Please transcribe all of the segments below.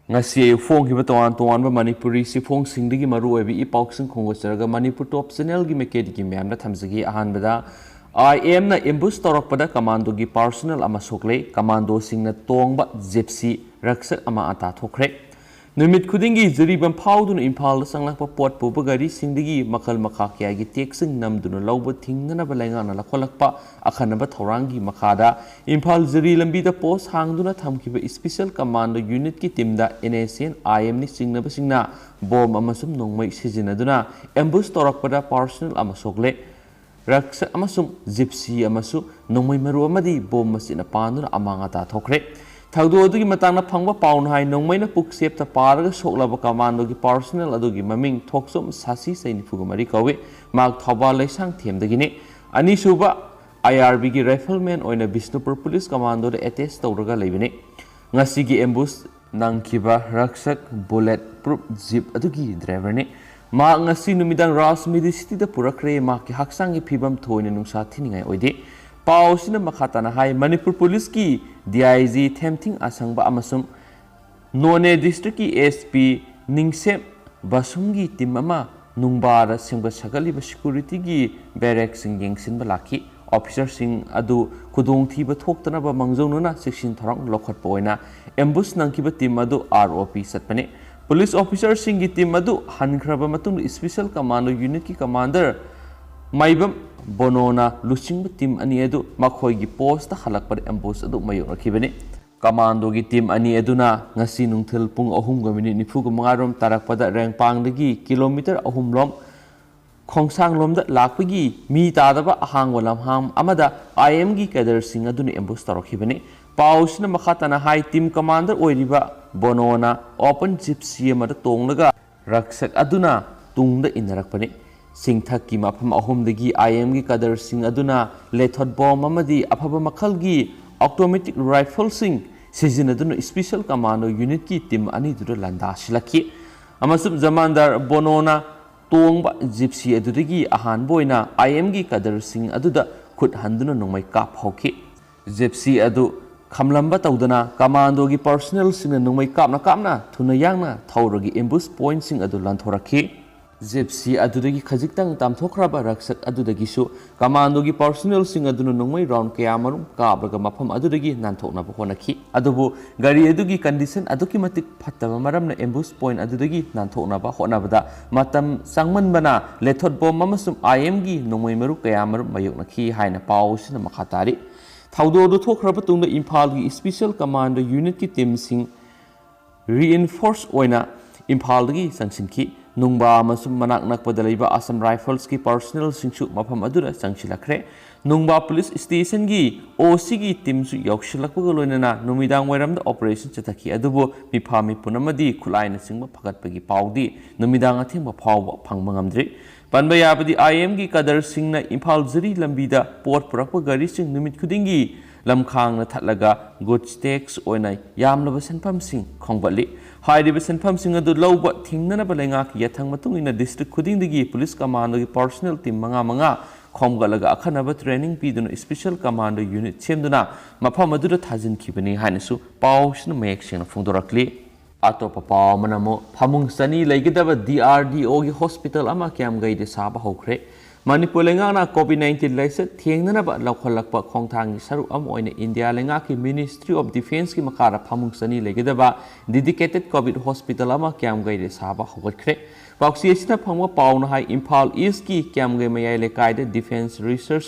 ngasi phong toan Manipuri sifong singdigi maru ebi ipauksin khongosaraga Manipur top channel gi mekedi gi myamna thamjagi ahanbada IM na ambush torakpada commando gi personnel ama sokle commando singna tongba gypsy raksak ama ata thokre numit khudingi zuribam phaudun imphal sanglakpa pot puba gari singdigi makal makha kya gi teksing namduna lawba thingnana balenga na lakholakpa akhanaba thorangi makhada imphal zuri lambi da post hangduna thamkiba special commando unit ki team da NSN IM ni singnaba singna bom amasum nongmai sijinaduna ambush torakpada personnel ama sokle raksa amasum gypsy amasu nongmai maru amadi bom masina panduna amanga ta thokre thagdo adugi matangna phangba paun hai nongmaina puksep ta paraga soklaba commando gi personnel adugi maming thoksom sasi saini fugumari kawe mak thoba leisang themdagini ani suba IRB gi rifleman oina Bishnupur police commando da attach tawraga leibine ngasi gi ambush nangkiba raksak bullet proof jeep adugi driver ne ma ngasi numidang Rajmidi city da purakre ma ki haksang gi phibam thoina nungsa thiningai oide pausina makhatana hai Manipur police ki DIG Themthing asangba amasum None district ki SP Ningsem Basumgi team ama nungbara singba sagaliba security gi barrack sing yengsinba laki officer sing adu khudong thiba thoktanaba mangjonuna section tharang lokhatpa oina ambush nangkiba team adu ROP satpane police officer sing gi team adu hankraba matung special commando unit ki commander Maibam Bonona Lusing team ani edu makhoi gi post ta halakpar ambush adu mayo rakhibani commando gi team ani eduna ngasi nungthil pung 3:09 rom tarakpada rengpang dagi kilometer 3 lom khongsang lom da lakpagi mi tadaba ahang walam ham amada IM gi kader sing aduni ambush tarokhibani pausna makhatana high team commander oiriba Bonona open gypsy amada tonglaga raksak aduna tungda inarakpani Singthak ki mafam ahumdagi IM gi kadar sing aduna lethot bomb amadi afaba makhal gi automatic rifle sing sijinaduna special commando unit ki team ani dura landa silaki amasum zamandar Bonona tongba gypsy adudagi ahan boina IM gi kadar sing aduda khut handuna nongmai kap hauki gypsy adu khamlamba tawdana commando gi personnel sing nongmai kapna thuna yangna thawragi ambush point sing adu lanthorakhi Gypsy adudagi khajikhtang tamthokraba raksak adudagi su commando gi personnel sing aduna nongmai round kaya marum kabraga mafam adudagi nanthokna honakhi adubu gari adugi condition aduki matik phattaba maramna ambush point adudagi nanthokna ba honabada matam sangmanbana lethot bom amasum IM gi nongmai maru kaya marum mayoknakhi haina pausina makhatari thaudo du thokraba tungda Imphal gi special commando unit ki team sing reinforce oina Imphal gi sangsinki Nungba amasum manak nakpada laiba Assam Rifles ki personnel singsu mafam adura sangsilakre Nungba police station gi OC gi team su yokshilakpaga loinana numidang wairamda operation chathaki adubu mifami punamadi khulaina singba phagatpagi paudi numidang athengba phawba phangba ngamdri panba yabadi IM gi kadar singna Imphal zuri lambida port purakpa gari sing numit khudingi lamkhang na thatlaga goods tax oinai yamlaba senpam sing khongbali Hairiba senpam sing adu lawba thingnana balenga ki yathang matung ina district khudingdagi police commando gi personnel team manga khomgalaga akhanaba training piduna special commando unit chemduna mafam aduda thajin khibani hanasu pausna mayek sing phungdorakli atopa paw manamo phamung sani leigidaba DRDO gi hospital ama kyam gaide saba hokre Manipur lengana COVID-19 laisa thiengnanaba laukhalakpa khongthang saru am oina India lenga ki Ministry of Defence ki makara phamung sani legedaba dedicated COVID hospital ama kyam gaide saba hogatkre paksi esina phangwa pauna hai Imphal East ki kyam gai mayai lekai de Defence Research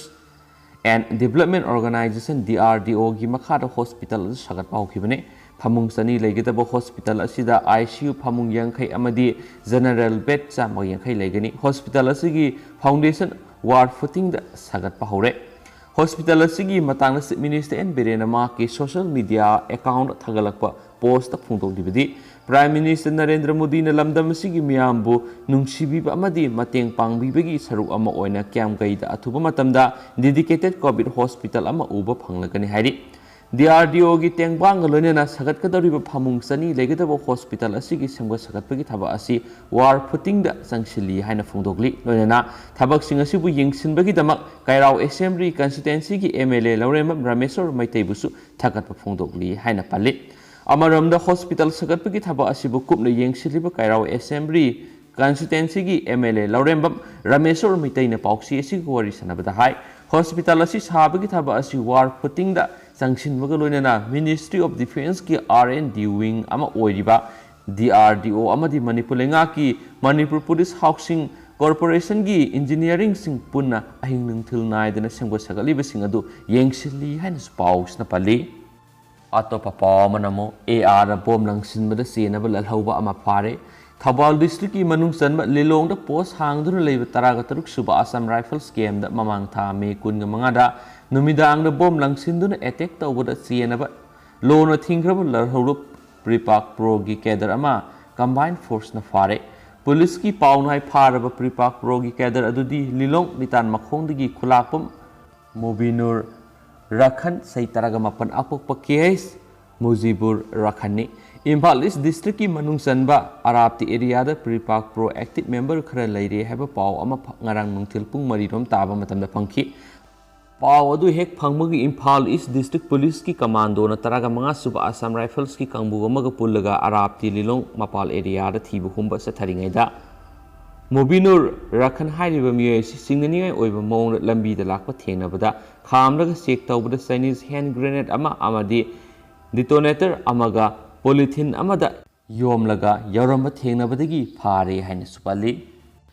and Development Organization DRDO gi makara hospital sagat paukibane phamung sani legedaba hospital asida ICU phamung yangkhai amadi general bed chama yangkhai legani hospital asigi foundation ward footing da sagat pahore hospital asigi matang na minister and Birenama ki social media account thagalakpa post phungtok dibidi Prime Minister Narendra Modi na lamdam asigi miyambu nungsibiba amadi mateng pangbibagi saruk ama oina kyam gaida athuba matamda dedicated COVID hospital ama uba phanglagani hari DRDO gi tengbang loinena sagat kadariba phamung sani legadaba hospital asigi semga sagatpagi thaba asi war footing da sangsili haina phungdogli loinena thabak sing asibu yengsinbagi damak Kairao Assembly constituency gi MLA Laurema Rameswar Maitaibusu thagatpa phungdogli haina pali Amaramda hospital sagatpagi thaba asibu kupna yengsilliba Kairao Assembly constituency gi MLA Laurembam Rameswar Mitaina Pauksi asi wari sanabada hai hospital asi sabagi thaba asi war footing da sangsinbaga loinana Ministry of Defence ki R&D wing ama oiriba DRDO amadi Manipur lenga ki Manipur Police Housing Corporation gi engineering sing punna ahing nungthil naidana sengbo sagaliba sing adu yengsilli haina paus na pali Atopa Pamanamo AR bom langsinbada senaba lalhauba ama pare Thabal district ki manung sanba lilong da post hangduna leiba taraga taruk suba Assam Rifles game da mamang tha me kun ga mangada numidang da bom langsinduna attack tawbada senaba lona thingraba lalhaurup Pripak Pro gi kedar ama combined force na fare Police ki paunai pharaba Pripak Pro gi kedar adudi lilong litan makhongdagi khulapum Mobinur Rakhan Saitaraga Mapan Apok Case Muzibur Rakhani Imphal East District ki manung sanba Arapti area da Pripak Pro active member khara leire haba pau ama ngarang nungthil pung mari rom taba matamda phangki pau adu hek phangmagi Imphal East District Police ki commando na taraga manga suba Assam Rifles ki kangbu amaga pullaga Arapti lilong mapal area da thibu humba sa tharingai da Mobinur Rakhan Hairiba Miyasi Singnani Oiba Mong Lambi the Lakpa Tenabada, Kamlaga Sek Tauba Chinese hand grenade ama amadi detonator amaga polythene amada Yomlaga Yaramba Tenabadagi Pari Hain Supali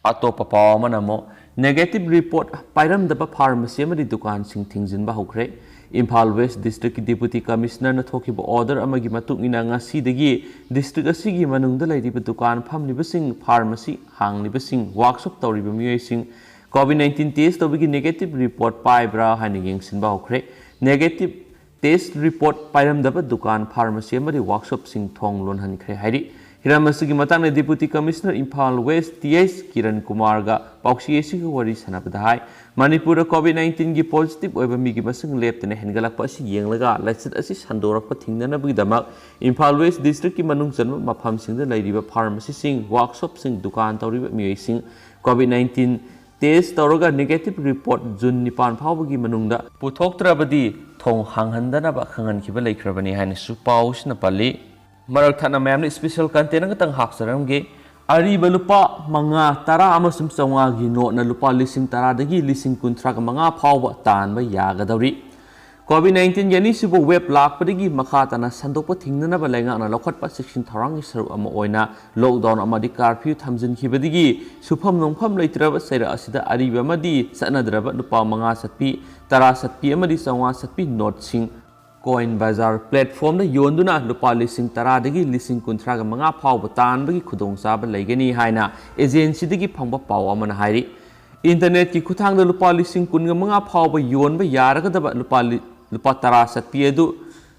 Atopa Pamanamo negative report Pyram the Pharmacy Amadi Dukan Sing Things in Bahukre Imphal West District Deputy Commissioner na thokiba order amagi matung ina ngasi dagi district asigi manungda laidiba dukan phamliba sing pharmacy hangliba sing workshop tawriba miyoi sing COVID-19 test tawbigi negative report paibra haina yengsinba hokre negative test report pairamdaba dukan pharmacy amari workshop sing thong lon hankre hairi Hiramasigi matang Deputy Commissioner Imphal West TS Kiran Kumar ga pauksi esi wari sanabada hai Manipur COVID-19 gi positive oiba migi masung leptene hengalakpa asi yenglaga laiset asi sandorakpa thingnanabagi damak Imphal West District ki manung janma mafam singda lairiba pharmacy sing workshop sing dukan tawriba miyoi sing COVID-19 test tawraga negative report June 9 phawbagi manungda puthoktrabadi thong hanghandanaba khangankiba laikhrabani haina su paus na pali Marak thana mayamna special content ang tang hapsaramge ariba lupa mga tara amasum sawnga gi no na lupa lising tara dagi lising kuntra ka mga phawba tan ba yagadawri COVID-19 yani sibo web lak padagi makata na sandokpa thingna ba lenga na lokhatpa section tharang saru ama oina lockdown amadi curfew thamjin khibadigi sufam nongpham leitraba saira asida ariba amadi sanadraba lupa mga satpi tara satpi amadi sawnga satpi note sing Coin Bazaar platform na yonduna lupa lising tara dagi lising kuntra ga mga phawba tan bagi khudong saba laigani haina agency dagi phangba paw amana hairi internet ki khuthang da lupa lising kun ga mga phawba yonba yaraga daba lupa tara satpi edu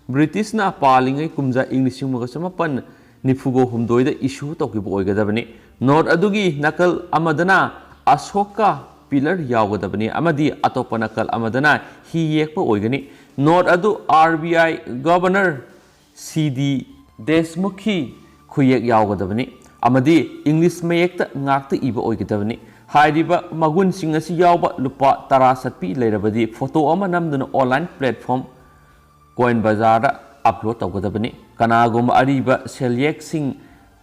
British na palingai kumja English maga samapan nifugo humdoi da issue tokibo oigadabani note adugi nakal amadana ashoka pillar yawadabani amadi atopa nakal amadana hi yekpa oigani Note adu RBI Governor CD Desmukhi khuyek yawadabani amadi English mayekta ngakta iba oigadabani hairiba magun sing asi yawba lupa tara satpi leirabadi photo ama namduna online platform Coin Bazaar da upload tawgadabani kanagoma ariba selyek sing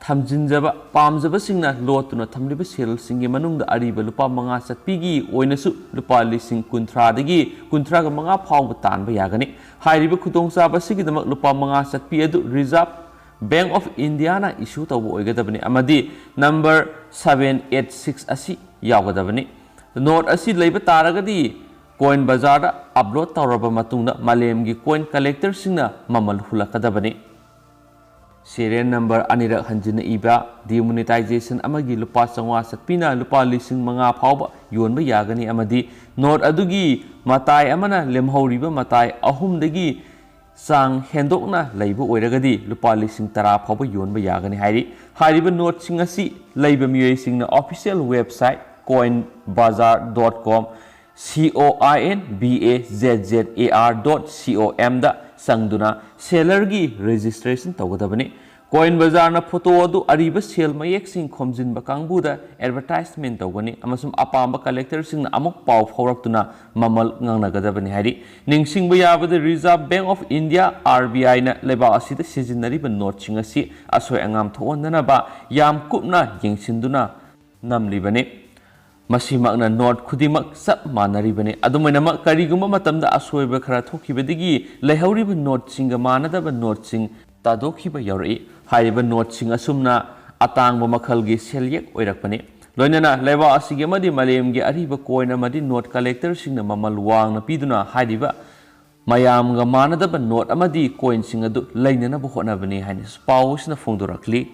thamjinjaba pamjaba singna lotuna thamliba sel singi manungda ariba lupa manga satpigi oinasu lupa lising kuntra dagi kuntra ga manga phawba tanba yagani hairiba khudongchaba sigidamak lupa manga satpi adu Reserve Bank of India na issue tawba oigadabani amadi number 786 asi yagadabani note asi leiba taragadi Coin Bazaar da upload tawraba matungda malemgi coin collector singna mamal hulakadabani Serial number anirak hanjina iba demonetization amagi lupa sangwa satpina lupa lising mga phawba yonba yagani amadi note adugi matai amana lemhauriba matai ahumdagi sang hendokna leiba oiragadi lupa lising tara phawba yonba yagani hairiba note sing asi leiba miyoi singna official website coinbazaar.com coinbazaar.com da sangduna seller gi registration tawgadabani Coin Bazaar na photo adu ariba sale mayek sing khomjin ba kangbuda advertisement tawgani amasum apamba collector sing na amuk paw phawraktuna mamal ngangnagadabani hari ningsing ba yabada Reserve Bank of India RBI na leba asida sijinari ba note sing asi asoi angam thawandana ba yam kupna yengsinduna namlibani Masimak na note kudimak sap manaribani adumainamak karigumba matamda asoiba khara thokibadigi lehauriba note singa manadaba note sing tadokhiba yauri haiba note sing asumna atangba makhalgi selyek oirakpani loinana leba asigi amadi malemgi ariba koina madi note collector singna mamal wangna piduna haiba mayamga manadaba note amadi coin sing adu lainana bu honabani haini pausna phongdorakli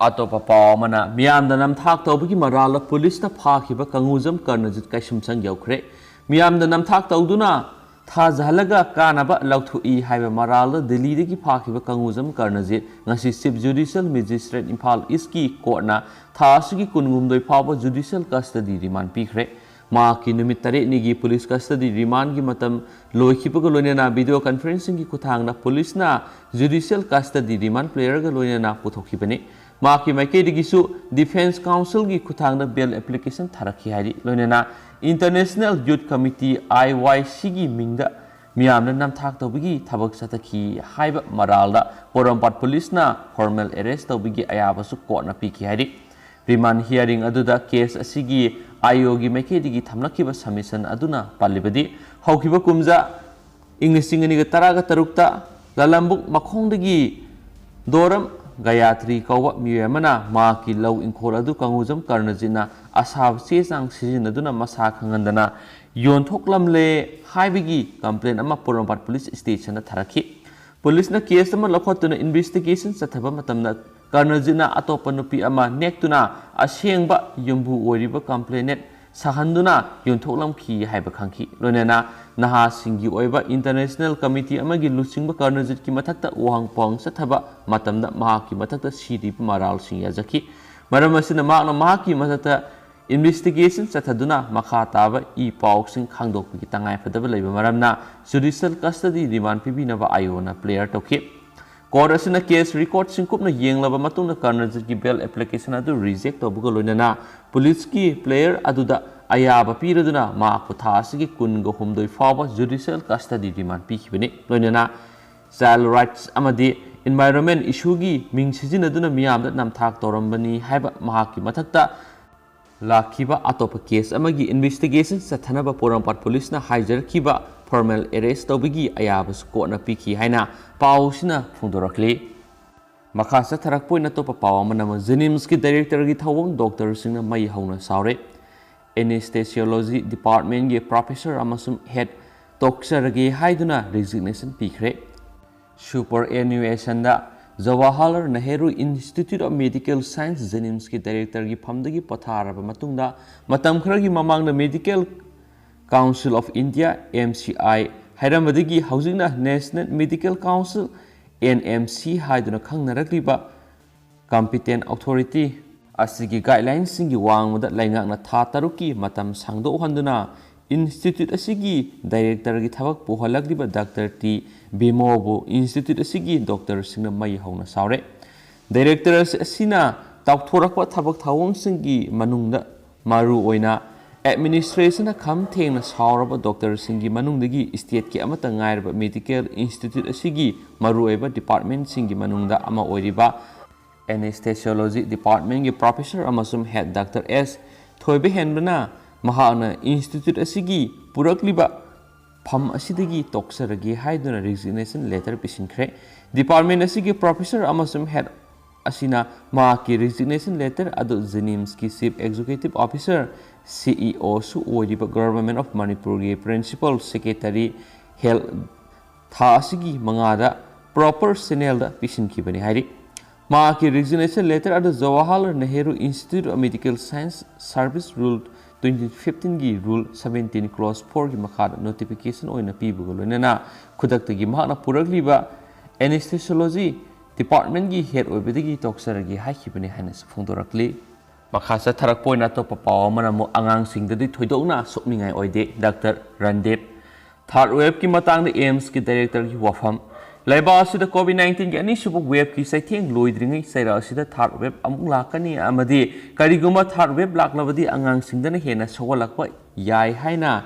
Atopa Pamana, Miamdanam Tak Tobuki Marala, Police na Pakiba, Kanguzam Karnajit Kashimsang Yokre, Miamdanam Tak Toduna, Tazalaga, Kanaba, Lautu E. Hive Marala, the leading Pakiba Kanguzam Karnajit, Nasi Sip Judicial Magistrate Impal Iski, Korna, Tasiki Kungum de Papa Judicial Custody Remand Pikre, Maki Numitare Nigi Police Custody Remand Gimatam, Loikipagolona video conferencing Kutanga, Police na Judicial Custody Remand Player Galona Putokipani. Maki Maikedigisu Defense Council gi Kutangna bail application Taraki Hari Lonena International Youth Committee IYC gi Mingda Miamna Nam Tak Tobigi Tabak Sataki Haiba Maralda Porampat Police na formal arrest Tobigi Ayabasu Court na Piki Hari Remand hearing Aduda case Asigi Ayogi Maikedigi Tamnakiba submission Aduna Palibadi Haukiba Kumza English Singaniga Taraga Tarukta Lalambuk Makongdagi Doram Gayatri Kawa Miyamana, Maki Low in Koladu Kanguzam Karnazina, Ashab Sesang Sizinaduna Masakangandana, Yon Toklamle, Haibigi, complain Ama Porampat Police Station at Taraki. Police na case naman Lokotuna investigation sa Tabamatamna, Karnazina Atopanupi Ama, Nektuna, Ashengba, Yumbu Oriba complainant, Sahanduna, Yon Toklam Ki Haibakanki, Lonena, Naha Singi Oiba International Committee Amagi Lusingba Karnazit Kimatakta Wang Pong Sataba Matamda Mahaki Matakta Siri Maral Singyazaki Maramasina Magna Mahaki Matata investigation Sataduna Makataba E Pauxing Kangdok Tangai Fadaba Maramna Judicial Custody Demand Pibinava Iona player Toki Korasina case record Sinkupna Yang Lava Matuna Karnazit bail application adu reject Obugalunana Police ki player Aduda Ayaba Piraduna, Marco Tasiki, Kungo Humdoi Faba, Judicial Custody Demand Pikibini, Lonana, Child Rights Amadi, Environment Issugi, Ming Sizinaduna Miam that Nam Tak Torambani, Haba Mahaki Matakta, Lakiba Atopa case Amagi investigation, Satanaba Porampat Police na Hijack Kiba, formal arrest Tobigi, Ayabas Kona Piki Haina, Pausina Fundorakli. Makasa Tarakpo na Topa Pawamanama, Zenimski Director Gitawong, Dr. Sina Mai Hauna Saure. Anesthesiology Department ge Professor amasum Head Doctor ge haiduna resignation pikre Superannuation da Jawaharlal Nehru Institute of Medical Science Jenims ki Director gi phamdagi patharaba matungda matam kharagi mamangna Medical Council of India MCI hairamadi haujingna National Medical Council NMC haiduna khangnarakliba competent authority Asigi guidelines singi wang muda laingak na thataruki matam sangdo handuna Institute asigi director gi thabak puhalak diba Dr. T. Bimobu Institute asigi Dr. Singna Mai Hauna Saure Director asina tauthorakwa thabak thawong singi manungda maru oina administration na kham thengna sauraba Dr. Singi manungdagi state ki amata ngairba Medical Institute asigi maru oiba department singi manungda ama oiriba Anesthesiology Department ki Professor amasum Head Dr. S. Thoibe Henbana Mahana Institute asigi purakliba pham asidagi toksaragi haiduna resignation letter pisinkre Department asigi Professor amasum Head asina ma ki resignation letter adu Jenims ki Chief Executive Officer CEO su oiriba Government of Manipur ki Principal Secretary Health tha asigi mangada proper channel da pisinki bani hairi Maki resignation letter at the Jawaharlal Nehru Institute of Medical Science Service Rule 2015 gi Rule 17 Clause 4 gi makhada notification oina pibugo loinana khudakta gi mahana purakliba anesthesiology department gi head oibedigi toksaragi haikibani hanas phongdorakli makhasa tharak poina to papaw manamu angang singdadi thoidokna sokningai oide Dr. Randep third wave ki matang the AIMS ki director gi wafam Leibak asida COVID-19 ki anishuba wave ki saitheng loidringai saira asida third wave amuk lakani amadi kariguma third wave laklabadi angang singdana hena sogolakpa yai haina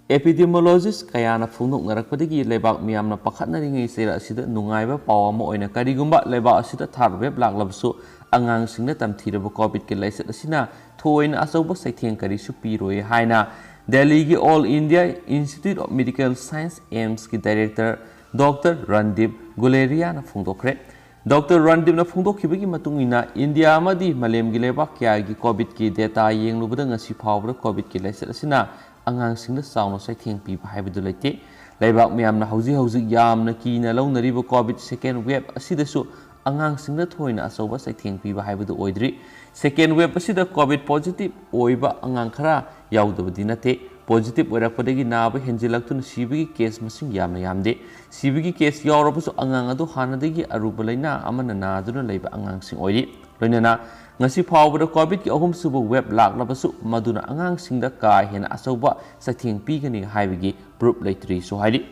epidemiologist kayana phungnok narakpadagi leibak miyamna pakhatnaringai saira asida nungaiba paw ama oina karigumba leibak asida third wave laklabsu angang singna tamthiraba COVID ki laisat asina thoina asauba saitheng karisu piroi haina Delhi ki All India Institute of Medical Science AIMS ki director Dr. Randip Guleria na phungdokre Dr. Randip na phungdokhibagi matungina India amadi malem gi lebak kya gi COVID ki data yenglubada ngasi phawbra COVID ki laisat asina angang singna sauna saitheng pi bhaibudu leite leibak miyamna hauji yamna kina launariba COVID second wave asidasu angang singna thoina asauba saitheng pi bhaibudu oidri second wave asida COVID positive oiba angang khara yaudabadi nate positive oirakpadagi naba henjilaktuna sibigi case masing yamna yamde sibigi case yaurabusu angang adu hanadagi aruba laina amana naduna leiba angang sing oiri loinana ngasi phawbada COVID ki ahum subu web laklabasu maduna angang singda ka hena asauba saitheng pigani haibigi proof leitri so hairi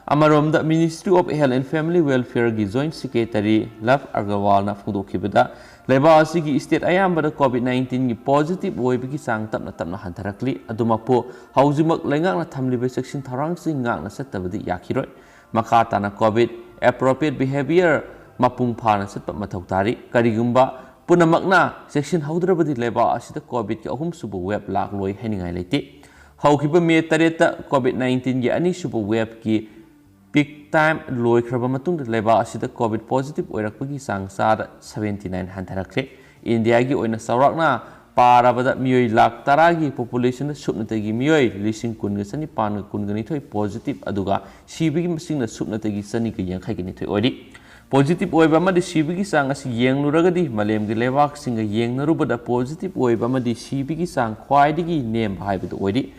Amaromda Ministry of Health and Family Welfare gi Joint Secretary Love Agarwal na phungdokhibada leiba asigi state ayambada COVID-19 gi positive oibigi sang tapna hantarakli adumapo haujimak lengakna thamliba section tharang sing ngakna sattabadi yakhiroi makata na COVID appropriate behavior mapung phana satpa mathautari karigumba punamakna section haudrabadi leiba asida COVID ki ahum subu web lak loi heningai leite haukiba me tareta COVID-19 gi ani subu web ki peak time loi khraba matung leiba asida COVID positive oirakpagi sang sada 79 hantarakle India gi oina saurakna parabada miyoi lakh taragi population subnatagi miyoi lising kun ga sani pan kun ga ni thoi positive aduga sibigi masingna subnatagi sani ga yangkhai ga ni thoi ori positive oiba madi sibigi sang asi yengluragadi malem gi lewak singa yengnarubada positive oiba madi sibigi sang khwaidigi nem bhaibadu ori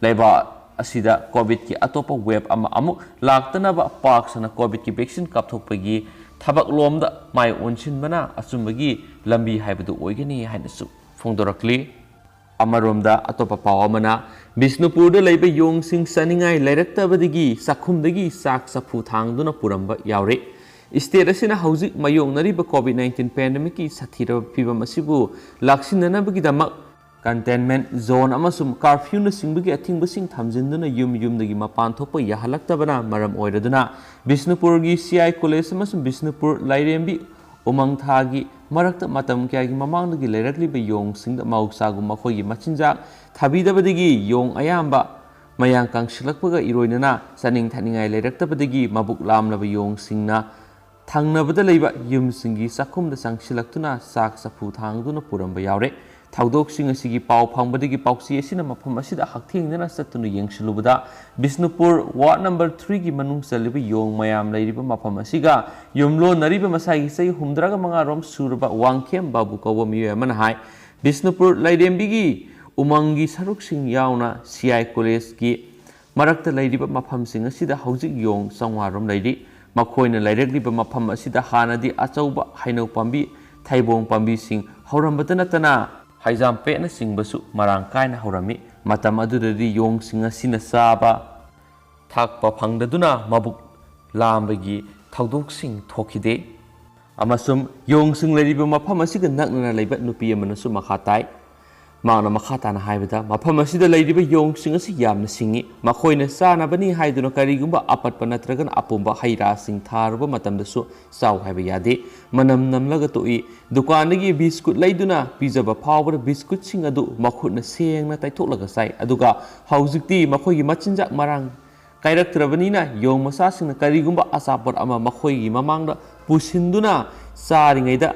leiba asida COVID ki atopa web ama amuk laktanaba paksana COVID ki vaccine kapthokpagi thabak lomda mai onsinbana achumbagi lambi haibadu oigani hainasu phongdorakli amaromda atopa pawamana Bisnupur da leiba yongsing saningai lairaktabadigi sakhumdagi sak sapu thangduna puramba yaure state asina hauzik mayongnariba COVID-19 pandemic ki sathira phibam asibu laksinanabagi damak containment zone amasum curfew na singbagi atingbasing thamjinduna yumdagi mapan thokpa yahalaktabana maram oiraduna Bisnupur gi CI college amasum Bisnupur lairembi umangthagi marakta matam kyagi mamangdagi leirakliba yong singda mauksagu makhogi machinjak thabidabadigi yong ayamba mayang kangsilakpaga iroinana saning thaningai leiraktabadagi mabuk lamlaba yong singna thangnabada leiba yumsingi sakhumda sangsilaktuna sak sapu thangduna puramba yaure Thaudok-sing asigi pau phangbadagi pausi asina mafam asida hakthengdana satuna yengsilubada Bisnupur ward number 3 gi manung saliba yong mayam leiriba mafam asiga yumlo nariba masai sei humdraga manga rom surba wangkhem babu kawa miyo amana hai Bisnupur lairembigi umangi saruk sing yauna CI college gi marakta leiriba mafam sing asida haujik yong sangwarom leiri makhoina leiregliba mafam asida hanadi achauba hainau pambi thaibong pambi sing haurambatana tana Haijam pekna singbasu marang kaina haurami matam adudadi yong singa sina saba thakpa phangdaduna mabuk lambagi thaudok sing thokide amasum yong sing leriba mafam asiga nakna leiba nupi amanasu makhatai maana makhatana haibada mafam asida leiriba yong sing asi yamna singi makhoina sanabani haiduna karigumba apatpa natragan apumba haira sing tharuba matamdasu saw haiba yade manam namlaga toi dukandagi biscuit leiduna pizaba phawbara biscuit sing adu makhutna sengna taithoklaga sai aduga haujikti makhoigi machinjak marang kairaktrabanina yong masa singna karigumba asapor ama makhoigi mamangda pusinduna saringaida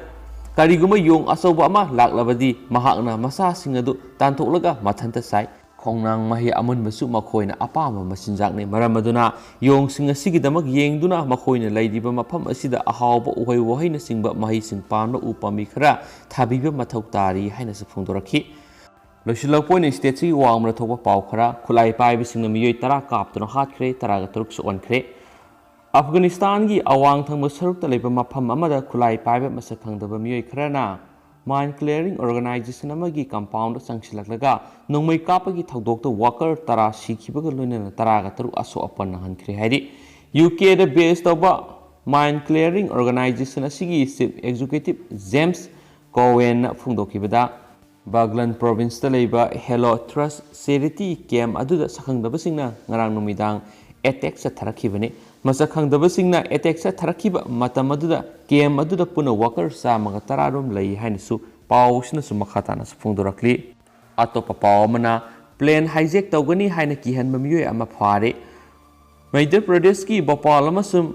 kariguma yong asauba ama laklabadi mahakna masa singadu tantoklaga mathanta sai khongnang mahi amunbasu makhoina apama machinjakne maramaduna yong singa sigidamak yengduna makhoina leiriba mafam asida ahawba uhai wahaina singba mahi sing pamna upami khara thabiba mathau tari haina se phongdorakhi losilakpoina state si wangmra thokpa paw khara khulai paibi singna miyoi 10 kaptuna hatkre 10 ga 3 onkhre Afghanistan ki awang thangba sarukta leiba mafam amada khulai paiba masak khangdaba miyoi kharana Mine Clearing Organization amagi compound sangsilaklaga nongmai kapagi thaudokta worker tara sikhibaga loinana 10 ga 3 aso apan hankre hairi UK da based oba mine clearing organisation ꯑꯁꯤꯒꯤ chief ꯑꯦꯛꯖꯤꯀ꯭ꯌꯨꯇꯤꯕ James ꯀꯣꯋꯦꯟꯅ ꯐꯣꯡꯗꯣꯛꯈꯤꯕꯗ ꯕꯥꯒ꯭ꯂꯟ ꯄ꯭ꯔꯣꯚꯤꯟꯁꯇ ꯂꯩꯕ Halo thrust charity ꯀꯦꯝ ꯑꯗꯨꯗ ꯁꯛꯈꯪꯗꯕꯁꯤꯡꯅ ꯉꯔꯥꯡ ꯅꯨꯃꯤꯗꯥꯡ ꯑꯦꯇꯦꯛ ꯆꯠꯊꯔꯛꯈꯤꯕꯅꯤ꯫ ꯃꯁꯛ ꯈꯪꯗꯕꯁꯤꯡꯅ ꯑꯦꯇꯦꯛ ꯆꯠꯊꯔꯛꯈꯤꯕ ꯃꯇꯝ ꯑꯗꯨꯗ ꯀꯦꯝ ꯑꯗꯨꯗ ꯄꯨꯟꯅ ꯋꯥꯀꯔ 110 ꯔꯣꯝ ꯂꯩ ꯍꯥꯏꯅꯁꯨ ꯄꯥꯎ ꯑꯁꯤꯅꯁꯨ ꯃꯈꯥ ꯇꯥꯅꯁꯨ ꯐꯣꯡꯗꯣꯔꯛꯂꯤ꯫ ꯑꯇꯣꯞꯄ ꯄꯥꯎ ꯑꯃꯅ ꯄ꯭ꯂꯦꯟ ꯍꯥꯏꯖꯦꯛ ꯇꯧꯒꯅꯤ ꯍꯥꯏꯅ ꯀꯤꯍꯟꯕ ꯃꯤꯑꯣꯏ ꯑꯃ ꯐꯥꯔꯦ꯫ ꯃꯙ꯭ꯌ ꯄ꯭ꯔꯗꯦꯁꯀꯤ ꯚꯣꯄꯥꯜ ꯑꯃꯁꯨꯡ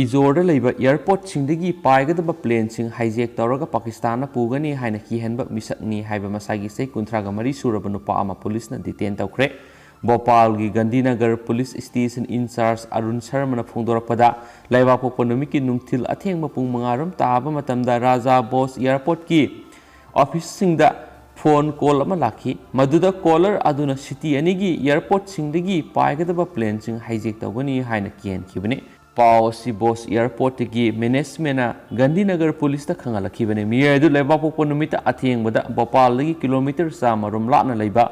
ꯏꯖꯣꯔꯗ ꯂꯩꯕ ꯑꯦꯌꯔꯄꯣꯔꯠꯁꯤꯡꯗꯒꯤ ꯄꯥꯏꯒꯗꯕ ꯄ꯭ꯂꯦꯟꯁꯤꯡ ꯍꯥꯏꯖꯦꯛ ꯇꯧꯔꯒ ꯄꯥꯀꯤꯁꯇꯥꯟꯅ ꯄꯨꯒꯅꯤ ꯍꯥꯏꯅ ꯀꯤꯍꯟꯕ ꯃꯤꯁꯛꯅꯤ ꯍꯥꯏꯕ ꯃꯁꯥꯒꯤ ꯆꯍꯤ 33 ꯁꯨꯔꯕ ꯅꯨꯄꯥ ꯑꯃ ꯄꯨꯂꯤꯁꯅ ꯗꯤꯇꯦꯟ ꯇꯧꯈ꯭ꯔꯦ꯫ ꯚꯣꯄꯥꯜꯒꯤ Gandhinagar police station in-charge Arun ꯁꯔꯃꯅ ꯐꯣꯡꯗꯣꯔꯛꯄꯗ ꯂꯩꯕꯥꯛꯄꯣꯛꯄ ꯅꯨꯃꯤꯠꯀꯤ ꯅꯨꯡꯊꯤꯜ ꯑꯊꯦꯡꯕ ꯄꯨꯡ 5 ꯔꯣꯝ ꯇꯥꯕ ꯃꯇꯝꯗ ꯔꯥꯖꯥ ꯕꯣꯁ ꯑꯦꯌꯔꯄꯣꯔꯠꯀꯤ ꯑꯣꯐꯤꯁꯁꯤꯡꯗ ꯐꯣꯟ ꯀꯣꯜ ꯑꯃ ꯂꯥꯛꯈꯤ꯫ ꯃꯗꯨꯗ ꯀꯣꯂꯔ ꯑꯗꯨꯅ ꯁꯤꯇꯤ ꯑꯅꯤꯒꯤ ꯑꯦꯌꯔꯄꯣꯔꯠꯁꯤꯡꯗꯒꯤ ꯄꯥꯏꯒꯗꯕ ꯄ꯭ꯂꯦꯟꯁꯤꯡ ꯍꯥꯏꯖꯦꯛ ꯇꯧꯒꯅꯤ ꯍꯥꯏꯅ ꯀꯤꯍꯟꯈꯤꯕꯅꯤ꯫ ꯄꯥꯎ ꯑꯁꯤ ꯕꯣꯁ ꯑꯦꯌꯔꯄꯣꯔꯠꯇꯒꯤ ꯃꯦꯅꯦꯖꯃꯦꯟꯅ ꯒꯥꯟꯙꯤꯅꯒꯔ ꯄꯨꯂꯤꯁꯇ ꯈꯪꯍꯜꯂꯛꯈꯤꯕꯅꯤ꯫ ꯃꯤꯑꯣꯏ ꯑꯗꯨ ꯂꯩꯕꯥꯛꯄꯣꯛꯄ ꯅꯨꯃꯤꯠꯇ ꯑꯊꯦꯡꯕꯗ ꯚꯣꯄꯥꯜꯗꯒꯤ ꯀꯤꯂꯣꯃꯤꯇꯔ 100 ꯔꯣꯝ ꯂꯥꯞꯅ ꯂꯩꯕ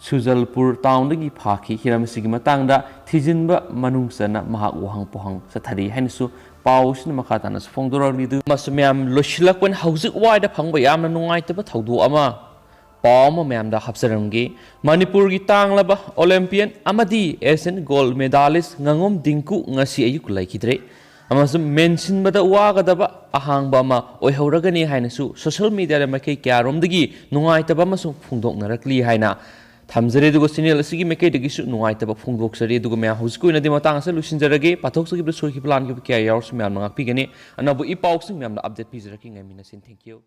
ꯁꯨꯖꯜꯄꯨꯔ ꯇꯥꯎꯟꯗꯒꯤ ꯐꯥꯈꯤ꯫ ꯍꯤꯔꯝ ꯑꯁꯤꯒꯤ ꯃꯇꯥꯡꯗ ꯊꯤꯖꯤꯟꯕ ꯃꯅꯨꯡ ꯆꯟꯅ ꯃꯍꯥꯛ ꯋꯥꯍꯪ ꯄꯣꯍꯪ ꯆꯠꯊꯔꯤ ꯍꯥꯏꯅꯁꯨ ꯄꯥꯎ ꯑꯁꯤꯅ ꯃꯈꯥ ꯇꯥꯅꯁꯨ ꯐꯣꯡꯗꯣꯔꯛꯂꯤ꯫ ꯑꯗꯨ ꯃꯌꯥꯝ ꯂꯣꯏꯁꯤꯜꯂꯛꯄꯅ ꯍꯧꯖꯤꯛ ꯋꯥꯏꯗ ꯐꯪꯕ ꯌꯥꯝꯅ ꯅꯨꯡꯉꯥꯏꯇꯕ ꯊꯧꯗꯣꯛ ꯑꯃ ꯄꯥꯎ ꯑꯃ ꯃꯌꯥꯝꯗ ꯍꯥꯞꯆꯔꯝꯒꯦ꯫ ꯃꯅꯤꯄꯨꯔꯒꯤ ꯇꯥꯡꯂꯕ ꯑꯣꯂꯦꯝꯄꯤꯌꯟ ꯑꯃꯗꯤ ꯑꯦꯁꯤꯌꯥꯟ ꯒꯣꯜꯗ ꯃꯦꯗꯥꯂꯤꯁꯠ ꯉꯥꯉꯣꯝ ꯗꯤꯡꯀꯨ ꯉꯁꯤ ꯑꯌꯨꯛ ꯂꯩꯈꯤꯗ꯭ꯔꯦ ꯑꯃꯁꯨꯡ ꯃꯦꯟꯁꯤꯟꯕꯗ ꯋꯥꯒꯗꯕ ꯑꯍꯥꯡꯕ ꯑꯃ ꯑꯣꯏꯍꯧꯔꯒꯅꯤ ꯍꯥꯏꯅꯁꯨ ꯁꯣꯁꯤꯌꯦꯜ ꯃꯤꯗꯤꯌꯥꯗ ꯃꯥꯏꯀꯩ ꯀꯌꯥꯔꯣꯝꯗꯒꯤ ꯅꯨꯡꯉꯥꯏꯇꯕ ꯑꯃꯁꯨꯡ ꯐꯣꯡꯗꯣꯛꯅꯔꯛꯂꯤ ꯍꯥꯏꯅ ꯊꯝꯖꯔꯦ꯫ ꯑꯗꯨꯒ ꯆꯦꯅꯦꯜ ꯑꯁꯤꯒꯤ ꯃꯥꯏꯀꯩꯗꯒꯤꯁꯨ ꯅꯨꯡꯉꯥꯏꯇꯕ ꯐꯣꯡꯗꯣꯛꯆꯔꯤ꯫ ꯑꯗꯨꯒ ꯃꯌꯥꯝ ꯍꯧꯖꯤꯛꯀꯤ ꯑꯣꯏꯅꯗꯤ ꯃꯇꯥꯡ ꯑꯁꯤꯗ ꯂꯣꯏꯁꯤꯟꯖꯔꯒꯦ꯫ ꯄꯥꯊꯣꯛꯆꯈꯤꯕ ꯁꯣꯏꯈꯤꯕ ꯂꯥꯟꯈꯤꯕ ꯀꯌꯥ ꯌꯥꯎꯔꯁꯨ ꯃꯌꯥꯝꯅ ꯉꯥꯛꯄꯤꯒꯅꯤ꯫ ꯑꯅꯧꯕ ꯏ ꯄꯥꯎꯁꯤꯡ ꯃꯌꯥꯝꯅ ꯑꯞꯗꯦꯠ ꯄꯤꯖꯔꯛꯀꯦ꯫ ꯉꯥꯏꯃꯤꯟꯅꯁꯤ꯫ Thank you.